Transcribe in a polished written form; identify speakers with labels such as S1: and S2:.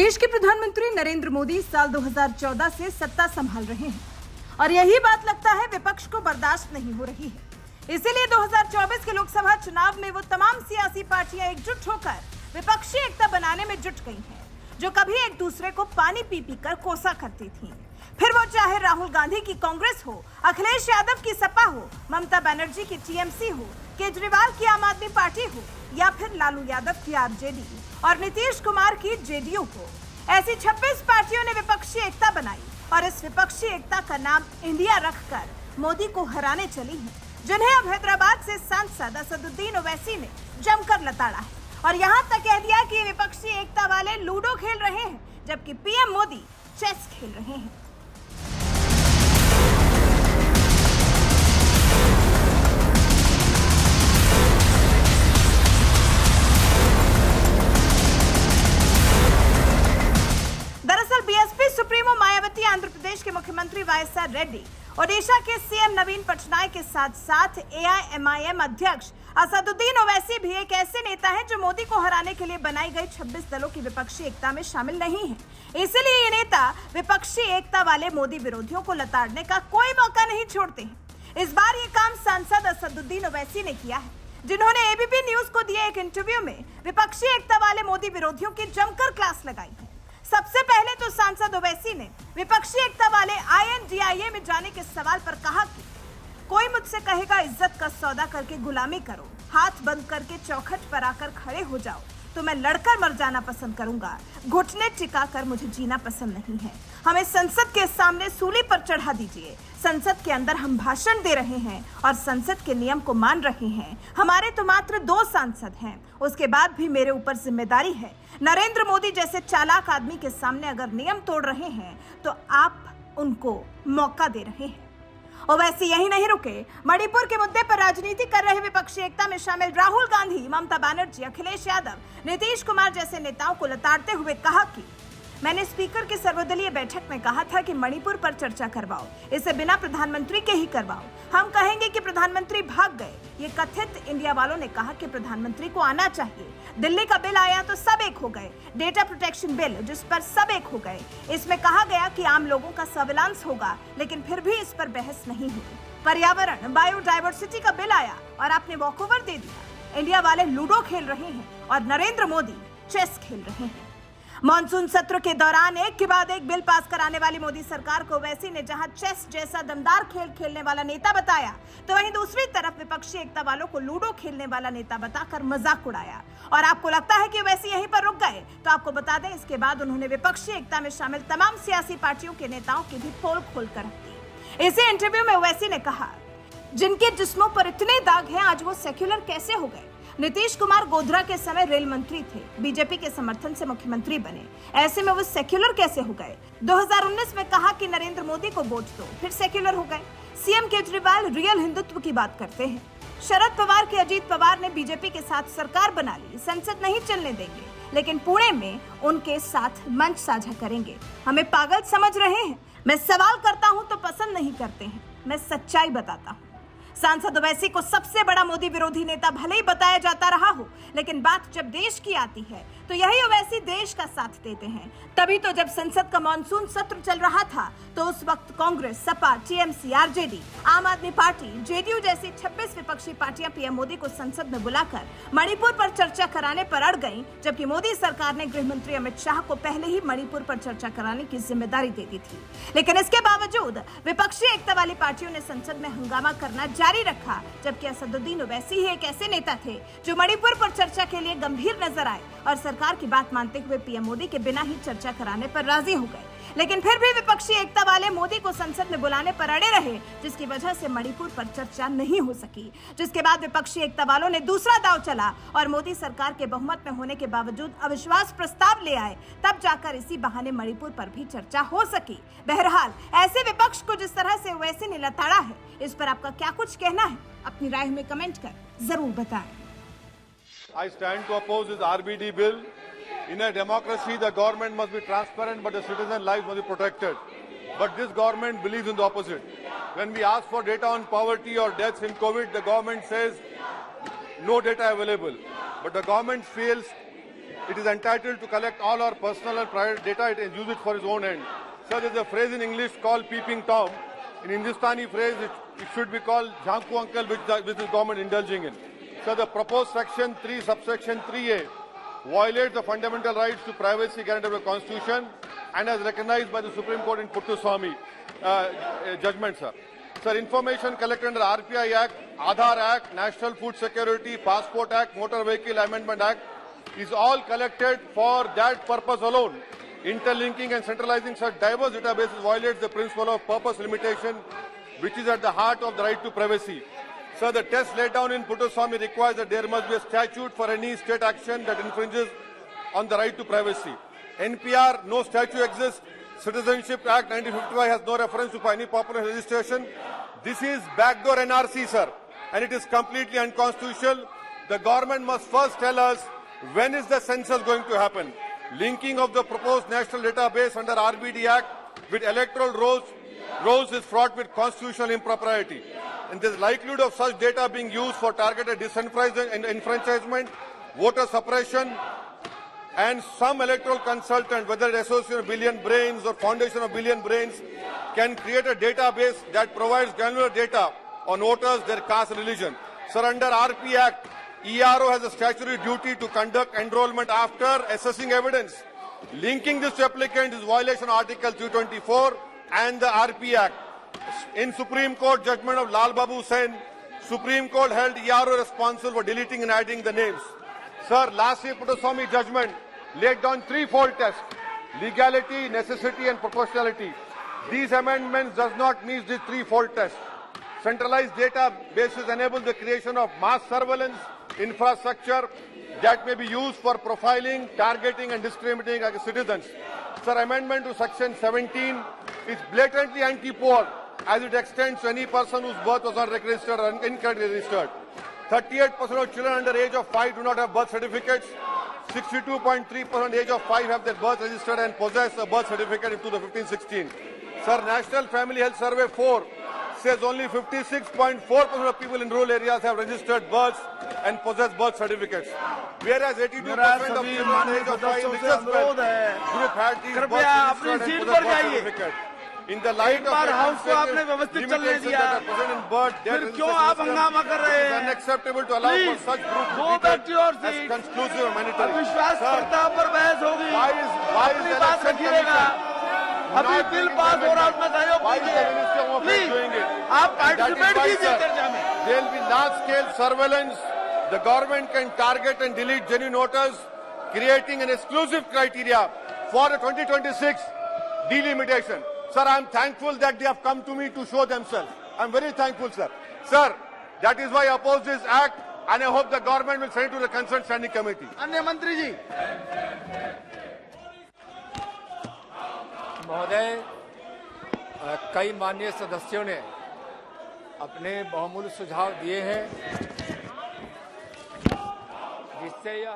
S1: देश के प्रधानमंत्री नरेंद्र मोदी साल 2014 से सत्ता संभाल रहे हैं और यही बात लगता है विपक्ष को बर्दाश्त नहीं हो रही है। इसीलिए 2024 के लोकसभा चुनाव में वो तमाम सियासी पार्टियां एकजुट होकर विपक्षी एकता बनाने में जुट गई हैं, जो कभी एक दूसरे को पानी पी पी कर कोसा करती थीं। फिर वो चाहे राहुल गांधी की कांग्रेस हो, अखिलेश यादव की सपा हो, ममता बनर्जी की टीएमसी हो, केजरीवाल की आम आदमी पार्टी हो या फिर लालू यादव की आरजेडी और नीतीश कुमार की जेडीयू हो, ऐसी 26 पार्टियों ने विपक्षी एकता बनाई और इस विपक्षी एकता का नाम इंडिया रखकर मोदी को हराने चली है, जिन्हें अब हैदराबाद से सांसद असदुद्दीन ओवैसी ने जमकर लताड़ा है और यहाँ तक कह दिया कि विपक्षी एकता वाले लूडो खेल रहे हैं, जबकि पीएम मोदी चेस खेल रहे हैं। बीएसपी सुप्रीमो मायावती, आंध्र प्रदेश के मुख्यमंत्री वाईएसआर रेड्डी, ओडिशा के सीएम नवीन पटनायक के साथ साथ एआईएमआईएम अध्यक्ष असदुद्दीन ओवैसी भी एक ऐसे नेता हैं जो मोदी को हराने के लिए बनाई गई 26 दलों की विपक्षी एकता में शामिल नहीं है। इसलिए ये नेता विपक्षी एकता वाले मोदी विरोधियों को लताड़ने का कोई मौका नहीं छोड़ते हैं। इस बार ये काम सांसद असदुद्दीन ओवैसी ने किया है, जिन्होंने एबीपी न्यूज को दिए एक इंटरव्यू में विपक्षी एकता वाले मोदी विरोधियों की जमकर क्लास लगाई है। सबसे पहले तो सांसद ओवैसी ने विपक्षी एकता वाले आईएनडीआईए में जाने के सवाल पर कहा कि कोई मुझसे कहेगा इज्जत का सौदा करके गुलामी करो, हाथ बंद करके चौखट पर आकर खड़े हो जाओ, तो मैं लड़कर मर जाना पसंद करूंगा। घुटने टिका कर मुझे जीना पसंद नहीं है। हमें संसद के सामने सूली पर चढ़ा दीजिए। संसद के अंदर हम भाषण दे रहे हैं और संसद के नियम को मान रहे हैं। हमारे तो मात्र 2 सांसद हैं, उसके बाद भी मेरे ऊपर जिम्मेदारी है। नरेंद्र मोदी जैसे चालाक आदमी के सामने अगर नियम तोड़ रहे हैं तो आप उनको मौका दे रहे हैं। ओवैसी यही नहीं रुके, मणिपुर के मुद्दे पर राजनीति कर रहे विपक्षी एकता में शामिल राहुल गांधी, ममता बनर्जी, अखिलेश यादव, नीतीश कुमार जैसे नेताओं को लताड़ते हुए कहा कि मैंने स्पीकर की सर्वदलीय बैठक में कहा था कि मणिपुर पर चर्चा करवाओ, इसे बिना प्रधानमंत्री के ही करवाओ। हम कहेंगे कि प्रधानमंत्री भाग गए। ये कथित इंडिया वालों ने कहा कि प्रधानमंत्री को आना चाहिए। दिल्ली का बिल आया तो सब एक हो गए। डेटा प्रोटेक्शन बिल जिस पर सब एक हो गए, इसमें कहा गया कि आम लोगों का सर्विलांस होगा, लेकिन फिर भी इस पर बहस नहीं हुई। पर्यावरण बायोडाइवर्सिटी का बिल आया और आपने वॉकओवर दे दिया। इंडिया वाले लूडो खेल रहे हैं और नरेंद्र मोदी चेस खेल रहे हैं। मॉनसून सत्र के दौरान एक के बाद एक बिल पास कराने वाली मोदी सरकार को ओवैसी ने जहां चेस जैसा दमदार खेल खेलने वाला नेता बताया, तो वहीं दूसरी तरफ विपक्षी एकता वालों को लूडो खेलने वाला नेता बताकर मजाक उड़ाया। और आपको लगता है कि ओवैसी यहीं पर रुक गए, तो आपको बता दें इसके बाद उन्होंने विपक्षी एकता में शामिल तमाम सियासी पार्टियों के नेताओं की भी पोल खोल कर रख दी। इसी इंटरव्यू में ओवैसी ने कहा, जिनके जिस्मों पर इतने दाग हैं आज वो सेक्युलर कैसे हो गए? नीतीश कुमार गोधरा के समय रेल मंत्री थे, बीजेपी के समर्थन से मुख्यमंत्री बने, ऐसे में वो सेक्युलर कैसे हो गए? 2019 में कहा कि नरेंद्र मोदी को वोट दो, फिर सेक्युलर हो गए। सीएम केजरीवाल रियल हिंदुत्व की बात करते हैं। शरद पवार के अजीत पवार ने बीजेपी के साथ सरकार बना ली, संसद नहीं चलने देंगे, लेकिन पुणे में उनके साथ मंच साझा करेंगे। हमें पागल समझ रहे हैं? मैं सवाल करता हूं तो पसंद नहीं करते हैं, मैं सच्चाई बताता हूं। सांसद ओवैसी को सबसे बड़ा मोदी विरोधी नेता भले ही बताया जाता रहा हो, लेकिन बात जब देश की आती है तो यही ओवैसी देश का साथ देते हैं। तभी तो जब संसद का मॉनसून सत्र चल रहा था तो उस वक्त कांग्रेस, सपा, टीएमसी, आरजेडी, आम आदमी पार्टी, जेडीयू जैसी 26 विपक्षी पार्टियां पीएम मोदी को संसद में बुलाकर मणिपुर पर चर्चा कराने पर अड़ गईं, जबकि मोदी सरकार ने गृह मंत्री अमित शाह को पहले ही मणिपुर पर चर्चा कराने की जिम्मेदारी दे दी थी। लेकिन इसके बावजूद विपक्षी एकता वाली पार्टियों ने संसद में हंगामा करना जारी रखा, जबकि असदुद्दीन ओवैसी ही एक ऐसे नेता थे जो मणिपुर पर चर्चा के लिए गंभीर नजर आए और सरकार की बात मानते हुए पीएम मोदी के बिना ही चर्चा कराने पर राजी हो गए। लेकिन फिर भी विपक्षी एकता वाले मोदी को संसद में बुलाने पर अड़े रहे, जिसकी वजह से मणिपुर पर चर्चा नहीं हो सकी। जिसके बाद विपक्षी एकता वालों ने दूसरा दांव चला और मोदी सरकार के बहुमत में होने के बावजूद अविश्वास प्रस्ताव ले आए, तब जाकर इसी बहाने मणिपुर पर भी चर्चा हो सकी। बहरहाल ऐसे विपक्ष को जिस तरह से ओवैसी ने लताड़ा है, इस पर आपका क्या कुछ कहना है? अपनी राय में कमेंट कर जरूर बताएं।
S2: I stand to oppose this RBD bill. In a democracy, the government must be transparent, but the citizen lives must be protected. But this government believes in the opposite. When we ask for data on poverty or deaths in COVID, the government says no data available. But the government fails it is entitled to collect all our personal and private data and use it for its own end. So there is a phrase in English called peeping Tom. In Hindustani phrase, it should be called Jhanku uncle, which the government indulging in. So the proposed section 3, subsection 3A violates the fundamental rights to privacy guaranteed by the Constitution and as recognized by the Supreme Court in Puttaswamy judgment, sir. Sir, information collected under RPI Act, Aadhaar Act, National Food Security, Passport Act, Motor Vehicle Amendment Act is all collected for that purpose alone. Interlinking and centralizing such diverse databases violates the principle of purpose limitation, which is at the heart of the right to privacy. Sir, the test laid down in Puttaswamy requires that there must be a statute for any state action that infringes on the right to privacy. NPR, no statute exists. Citizenship Act 1955 has no reference to any popular registration. This is backdoor NRC, sir, and it is completely unconstitutional. The government must first tell us when is the census going to happen. Linking of the proposed national database under RBD Act with electoral rolls is fraught with constitutional impropriety. And there is likelihood of such data being used for targeted disenfranchisement, voter suppression, and some electoral consultant, whether the Association of Billion Brains or Foundation of Billion Brains, can create a database that provides granular data on voters, their caste, and religion. Sir, under RP Act, ERO has a statutory duty to conduct enrollment after assessing evidence. Linking this to applicant is violation of Article 324 and the RP Act. In Supreme Court judgment of Lal Babu Sen, Supreme Court held ERO responsible for deleting and adding the names. Sir, last year Puttaswamy judgment laid down threefold tests: legality, necessity, and proportionality. These amendments does not meet this threefold test. Centralized databases enable the creation of mass surveillance infrastructure that may be used for profiling, targeting, and discriminating against citizens. Sir, amendment to section 17 is blatantly anti-poor as it extends to any person whose birth was not registered or incorrectly registered. 38% of children under age of 5 do not have birth certificates. 62.3% age of 5 have their birth registered and possess a birth certificate in 2015-16. Sir, National Family Health Survey 4 says only 56.4% of people in rural areas have registered births and possess birth certificates, whereas 82% of children under age of 5 richest group had these birth registered and possess birth certificate. In the light of the limitations that are present in birth, death registration, it is unacceptable to allow for such groups to be treated as conclusive and mandatory. Sir, why is the election commission
S3: अभी bill pass हो रहा है उसमें सहयोग कीजिए please आप participate कीजिए चर्चा में
S2: there will be large scale surveillance. The government can target and delete genuine voters, creating an exclusive criteria for the 2026 delimitation. Sir, I am thankful that they have come to me to show themselves. I am very thankful, sir. Sir, that is why I oppose this act, and I hope the government will send it to the concerned standing committee.
S3: अन्य मंत्री जी
S4: महोदय, कई माननीय सदस्यों ने अपने बहुमूल्य सुझाव दिए हैं जिससे यह